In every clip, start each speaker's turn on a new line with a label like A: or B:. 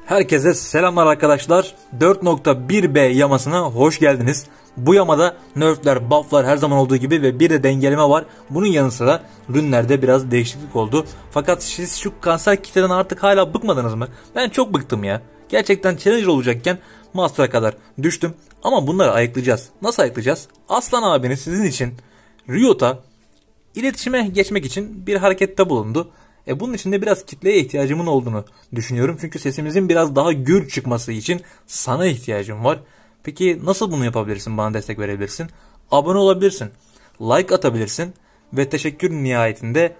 A: Herkese selamlar arkadaşlar. 4.1B yamasına hoş geldiniz. Bu yamada nerfler, bufflar her zaman olduğu gibi ve bir de dengeleme var. Bunun yanı sıra rünlerde biraz değişiklik oldu. Fakat siz şu kanser kitleden artık hala bıkmadınız mı? Ben çok bıktım ya. Gerçekten Challenger olacakken Master'a kadar düştüm. Ama bunları ayıklayacağız. Nasıl ayıklayacağız? Aslan abiniz sizin için Riot'a iletişime geçmek için bir harekette bulundu. Bunun için de biraz kitleye ihtiyacımın olduğunu düşünüyorum. Çünkü sesimizin biraz daha gür çıkması için sana ihtiyacım var. Peki nasıl bunu yapabilirsin, bana destek verebilirsin? Abone olabilirsin, like atabilirsin ve teşekkür nihayetinde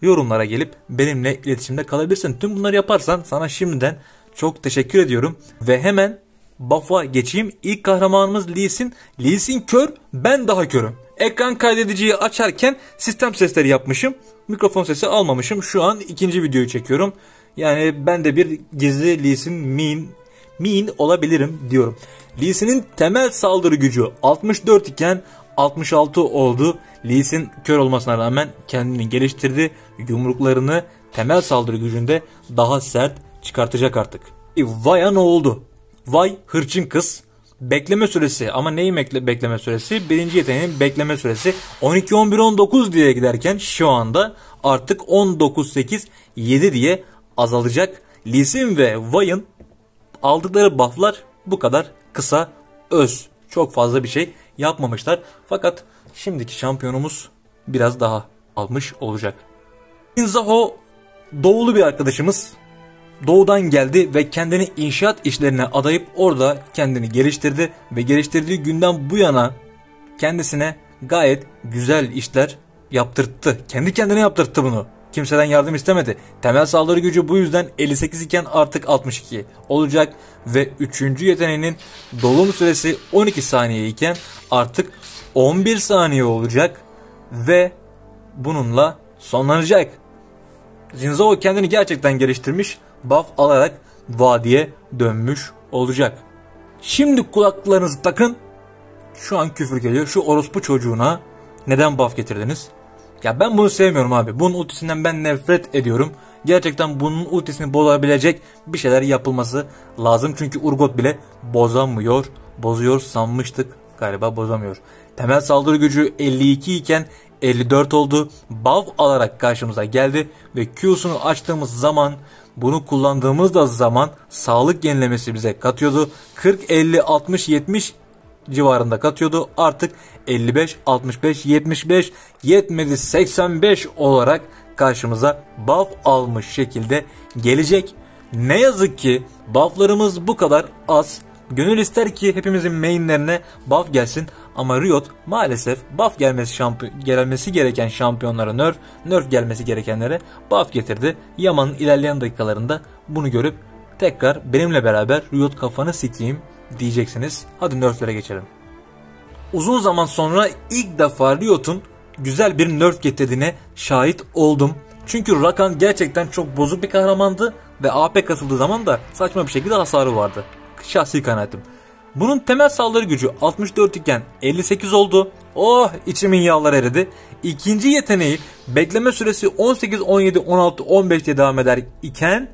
A: yorumlara gelip benimle iletişimde kalabilirsin. Tüm bunları yaparsan sana şimdiden çok teşekkür ediyorum. Ve hemen buff'a geçeyim. İlk kahramanımız Lee Sin. Lee Sin kör, ben daha körüm. Ekran kaydediciyi açarken sistem sesleri yapmışım. Mikrofon sesi almamışım. Şu an ikinci videoyu çekiyorum. Yani ben de bir gizli Lee Sin mean olabilirim diyorum. Lee Sin'in temel saldırı gücü 64 iken 66 oldu. Lee Sin kör olmasına rağmen kendini geliştirdi. Yumruklarını temel saldırı gücünde daha sert çıkartacak artık. Vay'a ne oldu? Vay hırçın kız. Bekleme süresi, ama neyi bekleme süresi? Birinci yeteneğin bekleme süresi 12-11-19 diye giderken şu anda artık 19-8-7 diye azalacak. Lee Sin ve Vay'ın aldıkları bufflar bu kadar kısa, öz. Çok fazla bir şey yapmamışlar. Fakat şimdiki şampiyonumuz biraz daha almış olacak. Zaho doğulu bir arkadaşımız. Doğudan geldi ve kendini inşaat işlerine adayıp orada kendini geliştirdi ve geliştirdiği günden bu yana kendisine gayet güzel işler yaptırttı. Kendi kendine yaptırttı bunu. Kimseden yardım istemedi. Temel saldırı gücü bu yüzden 58 iken artık 62 olacak ve 3. yeteneğinin dolum süresi 12 saniye iken artık 11 saniye olacak ve bununla sonlanacak. Jinzao kendini gerçekten geliştirmiş, buff alarak vadiye dönmüş olacak. Şimdi kulaklarınızı takın. Şu an küfür geliyor. Şu orospu çocuğuna neden buff getirdiniz? Ya ben bunu sevmiyorum abi. Bunun ultisinden ben nefret ediyorum. Gerçekten bunun ultisini bozabilecek bir şeyler yapılması lazım. Çünkü Urgot bile bozamıyor. Bozuyor sanmıştık. Galiba bozamıyor. Temel saldırı gücü 52 iken 54 oldu. Buff alarak karşımıza geldi ve Q'sunu açtığımız zaman, bunu kullandığımızda zaman sağlık yenilemesi bize katıyordu. 40, 50, 60, 70 civarında katıyordu. Artık 55, 65, 75, yetmedi 85 olarak karşımıza buff almış şekilde gelecek. Ne yazık ki bufflarımız bu kadar az. Gönül ister ki hepimizin mainlerine buff gelsin ama Riot maalesef buff gelmesi gereken şampiyonlara nerf gelmesi gerekenlere buff getirdi. Yaman'ın ilerleyen dakikalarında bunu görüp tekrar benimle beraber Riot kafanı sikeyim diyeceksiniz. Hadi nerflere geçelim. Uzun zaman sonra ilk defa Riot'un güzel bir nerf getirdiğine şahit oldum. Çünkü Rakan gerçekten çok bozuk bir kahramandı ve AP kasıldığı zaman da saçma bir şekilde hasarı vardı. Şahsi kanaatim. Bunun temel saldırı gücü 64 iken 58 oldu. Oh, içimin yağları eridi. İkinci yeteneği bekleme süresi 18, 17, 16, 15 diye devam eder iken,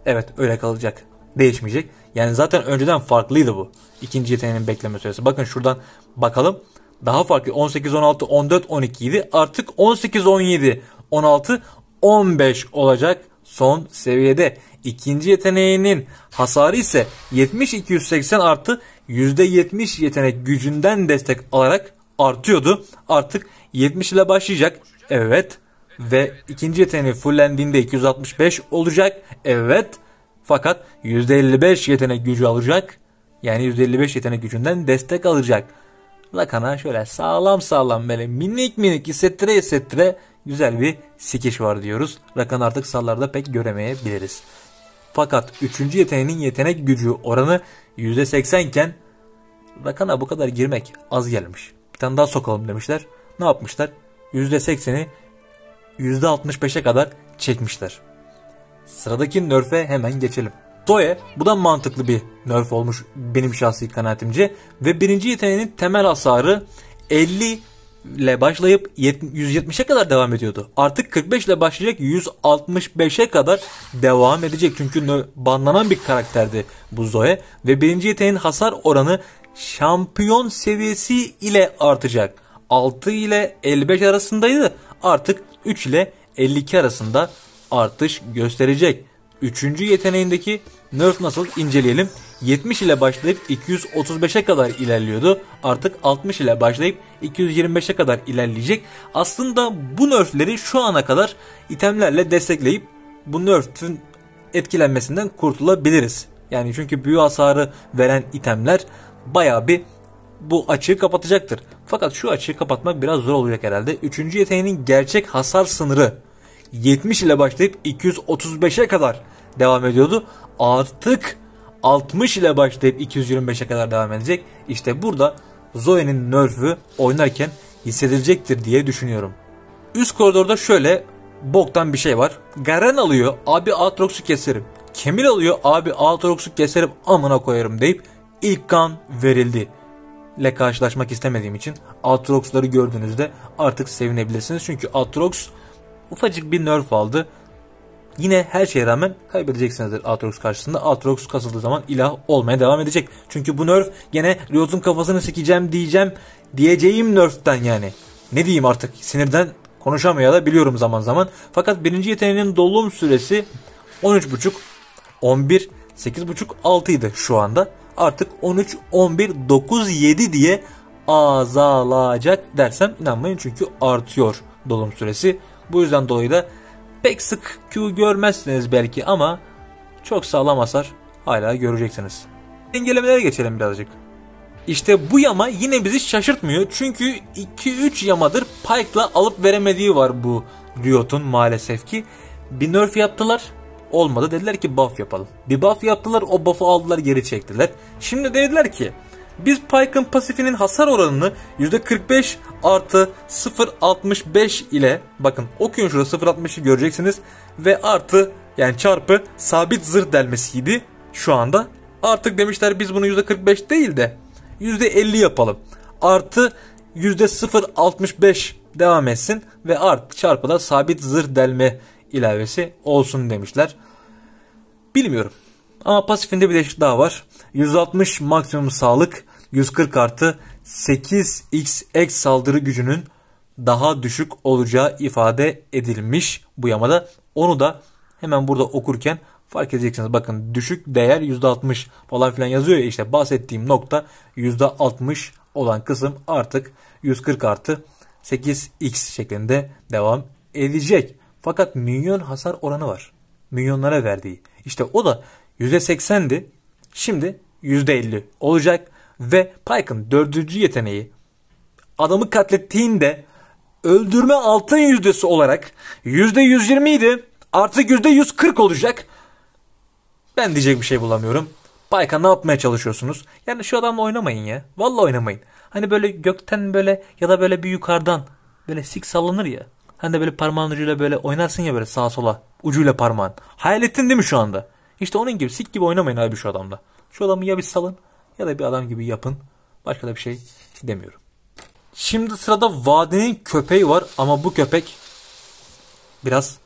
A: evet öyle kalacak. Değişmeyecek. Yani zaten önceden farklıydı bu. İkinci yeteneğinin bekleme süresi. Bakın şuradan bakalım. Daha farklı. 18, 16, 14, 12 idi. Artık 18, 17, 16, 15 olacak son seviyede. İkinci yeteneğinin hasarı ise 70-280 artı %70 yetenek gücünden destek alarak artıyordu. Artık 70 ile başlayacak. Evet. Ve ikinci yeteneği fullendiğinde 265 olacak. Evet. Fakat %55 yetenek gücü alacak. Yani %55 yetenek gücünden destek alacak. Rakan'a şöyle sağlam böyle minik hissettire güzel bir sikiş var diyoruz. Rakan artık sallarda pek göremeyebiliriz. Fakat 3. yeteneğinin yetenek gücü oranı %80 iken Rakan'a bu kadar girmek az gelmiş. Bir tane daha sokalım demişler. Ne yapmışlar? %80'i %65'e kadar çekmişler. Sıradaki nerf'e hemen geçelim. Zoe, bu da mantıklı bir nerf olmuş benim şahsi kanaatimce. Ve birinci yeteneğinin temel hasarı 50 ile başlayıp 170'e kadar devam ediyordu. Artık 45 ile başlayacak, 165'e kadar devam edecek. Çünkü banlanan bir karakterdi bu Zoe. Ve birinci yeteneğin hasar oranı şampiyon seviyesi ile artacak. 6 ile 55 arasındaydı. Artık 3 ile 52 arasında artış gösterecek. Üçüncü yeteneğindeki nerf nasıl inceleyelim. 70 ile başlayıp 235'e kadar ilerliyordu. Artık 60 ile başlayıp 225'e kadar ilerleyecek. Aslında bu nerfleri şu ana kadar itemlerle destekleyip bu nerf'ün etkilenmesinden kurtulabiliriz. Yani çünkü büyü hasarı veren itemler bayağı bir bu açığı kapatacaktır. Fakat şu açığı kapatmak biraz zor olacak herhalde. Üçüncü yeteneğinin gerçek hasar sınırı 70 ile başlayıp 235'e kadar devam ediyordu. Artık 60 ile başlayıp 225'e kadar devam edecek. İşte burada Zoe'nin nerf'ü oynarken hissedilecektir diye düşünüyorum. Üst koridorda şöyle boktan bir şey var. Garen alıyor, abi Aatrox'u keserim. Kemil alıyor, abi Aatrox'u keserim, amına koyarım deyip ilk kan verildi ile karşılaşmak istemediğim için Aatrox'ları gördüğünüzde artık sevinebilirsiniz. Çünkü Aatrox ufacık bir nerf aldı. Yine her şeye rağmen kaybedeceksinizdir Aatrox karşısında. Aatrox kasıldığı zaman ilah olmaya devam edecek. Çünkü bu nerf gene Riot'un kafasını sikeceğim diyeceğim nerf'ten yani. Ne diyeyim artık, sinirden konuşamıyor da biliyorum zaman zaman. Fakat birinci yeteneğinin dolum süresi 13.5, 11, 8.5, 6 idi şu anda. Artık 13, 11, 9, 7 diye azalacak dersem inanmayın, çünkü artıyor dolum süresi. Bu yüzden dolayı da pek sık Q görmezsiniz belki ama çok sağlam hasar hala göreceksiniz. Dengelemelere geçelim birazcık. İşte bu yama yine bizi şaşırtmıyor. Çünkü 2-3 yamadır Pyke'la alıp veremediği var bu Riot'un maalesef ki. Bir nerf yaptılar. Olmadı, dediler ki buff yapalım. Bir buff yaptılar, o buff'u aldılar, geri çektiler. Şimdi dediler ki biz Pyke'ın pasifinin hasar oranını %45 artı 0.65 ile, bakın okuyun şurada 0.60'ı göreceksiniz. Ve artı, yani çarpı sabit zırh delmesiydi şu anda. Artık demişler biz bunu %45 değil de %50 yapalım. Artı %0.65 devam etsin ve artı çarpı da sabit zırh delme ilavesi olsun demişler. Bilmiyorum. Ama pasifinde bir değişiklik daha var. 160 maksimum sağlık, 140 artı 8x ek saldırı gücünün daha düşük olacağı ifade edilmiş bu yamada. Onu da hemen burada okurken fark edeceksiniz. Bakın düşük değer %60 falan filan yazıyor ya, işte bahsettiğim nokta %60 olan kısım artık 140 artı 8x şeklinde devam edecek. Fakat minyon hasar oranı var. Minyonlara verdiği. İşte o da %80'di. Şimdi %50 olacak. Ve Pyke'ın 4. yeteneği adamı katlettiğinde öldürme altın yüzdesi olarak %120 idi. Artık %140 olacak. Ben diyecek bir şey bulamıyorum. Pyke'a ne yapmaya çalışıyorsunuz? Yani şu adamla oynamayın ya. Vallahi oynamayın. Hani böyle gökten böyle ya da böyle bir yukarıdan böyle sik sallanır ya. Hani de böyle parmağın ucuyla böyle oynarsın ya, böyle sağa sola ucuyla parmağın. Hayal ettin değil mi şu anda? İşte onun gibi sik gibi oynamayın abi şu adamla. Şu adamı ya bir salın ya da bir adam gibi yapın. Başka da bir şey demiyorum. Şimdi sırada vadinin köpeği var ama bu köpek biraz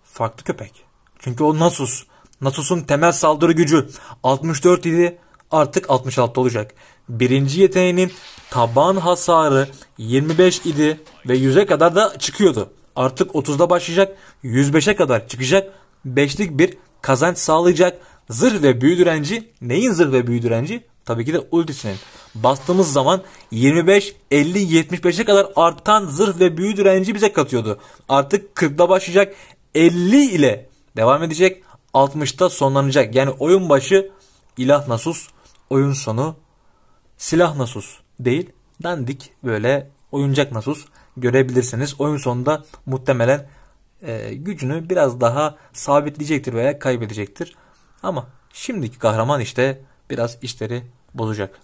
A: farklı köpek. Çünkü o Nasus. Nasus'un temel saldırı gücü 64 idi, artık 66 olacak. Birinci yeteneğinin taban hasarı 25 idi ve 100'e kadar da çıkıyordu. Artık 30'da başlayacak, 105'e kadar çıkacak. 5'lik bir kazanç sağlayacak. Zırh ve büyü direnci. Neyin zırh ve büyü direnci? Tabii ki de ultisinin. Bastığımız zaman 25, 50, 75'e kadar artan zırh ve büyü direnci bize katıyordu. Artık 40'da başlayacak, 50 ile devam edecek, 60'ta sonlanacak. Yani oyun başı ilah Nasus, oyun sonu silah Nasus değil, dandik böyle oyuncak Nasus görebilirsiniz. Oyun sonunda muhtemelen gücünü biraz daha sabitleyecektir veya kaybedecektir. Ama şimdiki kahraman işte biraz işleri bozacak.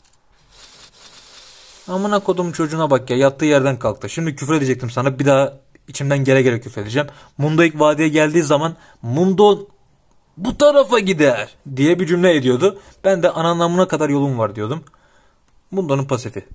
A: Amına kodum çocuğuna bak ya, yattığı yerden kalktı. Şimdi küfür edecektim sana, bir daha içimden gele gele küfür edeceğim. Mundo ilk vadiye geldiği zaman Mundo bu tarafa gider diye bir cümle ediyordu. Ben de anlamına kadar yolum var diyordum. Mundo'nun pasifi.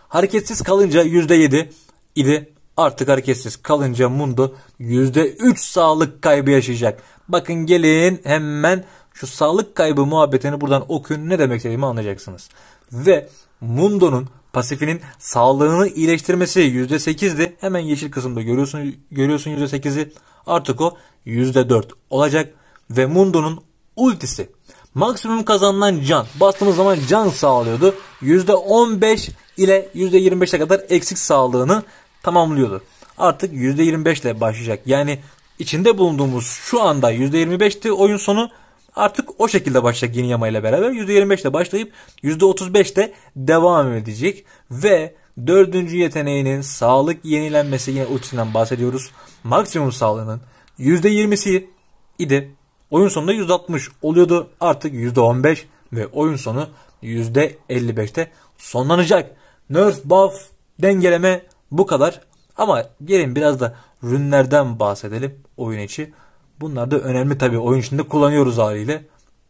A: Hareketsiz kalınca %7, idi. Artık hareketsiz kalınca Mundo %3 sağlık kaybı yaşayacak. Bakın gelin hemen şu sağlık kaybı muhabbetini buradan okuyun, ne demek istediğimi anlayacaksınız. Ve Mundo'nun pasifinin sağlığını iyileştirmesi %8'di. Hemen yeşil kısımda görüyorsun %8'i. Artık o %4 olacak. Ve Mundo'nun ultisi maksimum kazanılan can, bastığımız zaman can sağlıyordu. %15 ile %25'e kadar eksik sağlığını tamamlıyordu. Artık %25 ile başlayacak. Yani içinde bulunduğumuz şu anda %25'ti oyun sonu. Artık o şekilde başlayacak yeni yama ile beraber. %25 ile başlayıp %35'te devam edecek. Ve dördüncü yeteneğinin sağlık yenilenmesi, yine ultisinden bahsediyoruz. Maksimum sağlığının %20'si idi. Oyun sonunda %60 oluyordu. Artık %15 ve oyun sonu %55'te sonlanacak. Nerf, buff, dengeleme bu kadar. Ama gelin biraz da rünlerden bahsedelim oyun içi. Bunlar da önemli tabii, oyun içinde kullanıyoruz haliyle.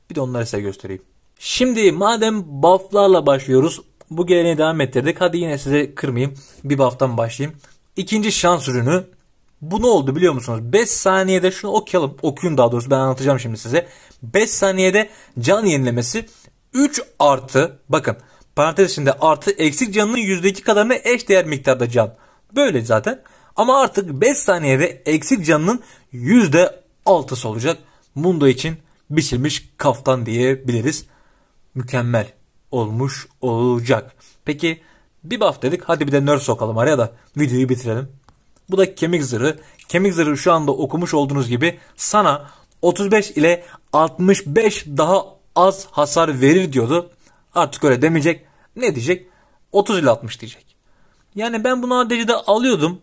A: Bir de onları size göstereyim. Şimdi madem bufflarla başlıyoruz, bu geleneği devam ettirdik. Hadi yine size kırmayayım, bir buff'tan başlayayım. İkinci şans ürünü. Bu ne oldu biliyor musunuz? 5 saniyede şunu okuyun daha doğrusu, ben anlatacağım şimdi size. 5 saniyede can yenilemesi 3 artı, bakın parantez içinde artı, eksik canının %2 kadarına eş değer miktarda can. Böyle zaten. Ama artık 5 saniyede eksik canının %6'sı olacak. Mundo için biçilmiş kaftan diyebiliriz. Mükemmel olmuş olacak. Peki bir buff dedik. Hadi bir de nerf sokalım araya da videoyu bitirelim. Bu da kemik zırhı. Kemik zırhı şu anda okumuş olduğunuz gibi sana 35 ile 65 daha az hasar verir diyordu. Artık öyle demeyecek. Ne diyecek? 30 ile 60 diyecek. Yani ben bunu ADC'de alıyordum.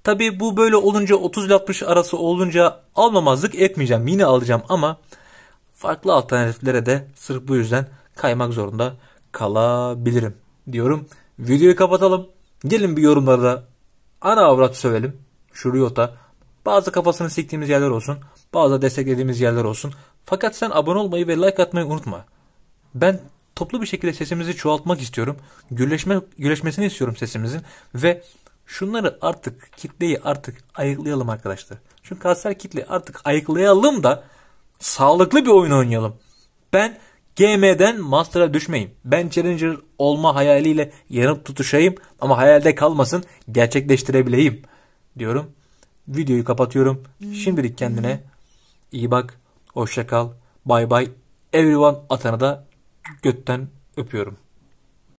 A: Tabi bu böyle olunca, 30 ile 60 arası olunca almamazlık etmeyeceğim. Yine alacağım ama farklı alternatiflere de sırf bu yüzden kaymak zorunda kalabilirim diyorum. Videoyu kapatalım. Gelin bir yorumlarda ana avrat sövelim. Şu Riot'a. Bazı kafasını siktiğimiz yerler olsun. Bazı desteklediğimiz yerler olsun. Fakat sen abone olmayı ve like atmayı unutma. Ben toplu bir şekilde sesimizi çoğaltmak istiyorum. Gürleşmesini istiyorum sesimizin. Ve şunları artık, kitleyi artık ayıklayalım arkadaşlar. Şu kanser kitleyi artık ayıklayalım da sağlıklı bir oyun oynayalım. Ben GM'den Master'a düşmeyeyim. Ben Challenger olma hayaliyle yanıp tutuşayım ama hayalde kalmasın, gerçekleştirebileyim diyorum. Videoyu kapatıyorum. Şimdilik kendine iyi bak. Hoşça kal. Bye bye. Everyone, atanı da götten öpüyorum.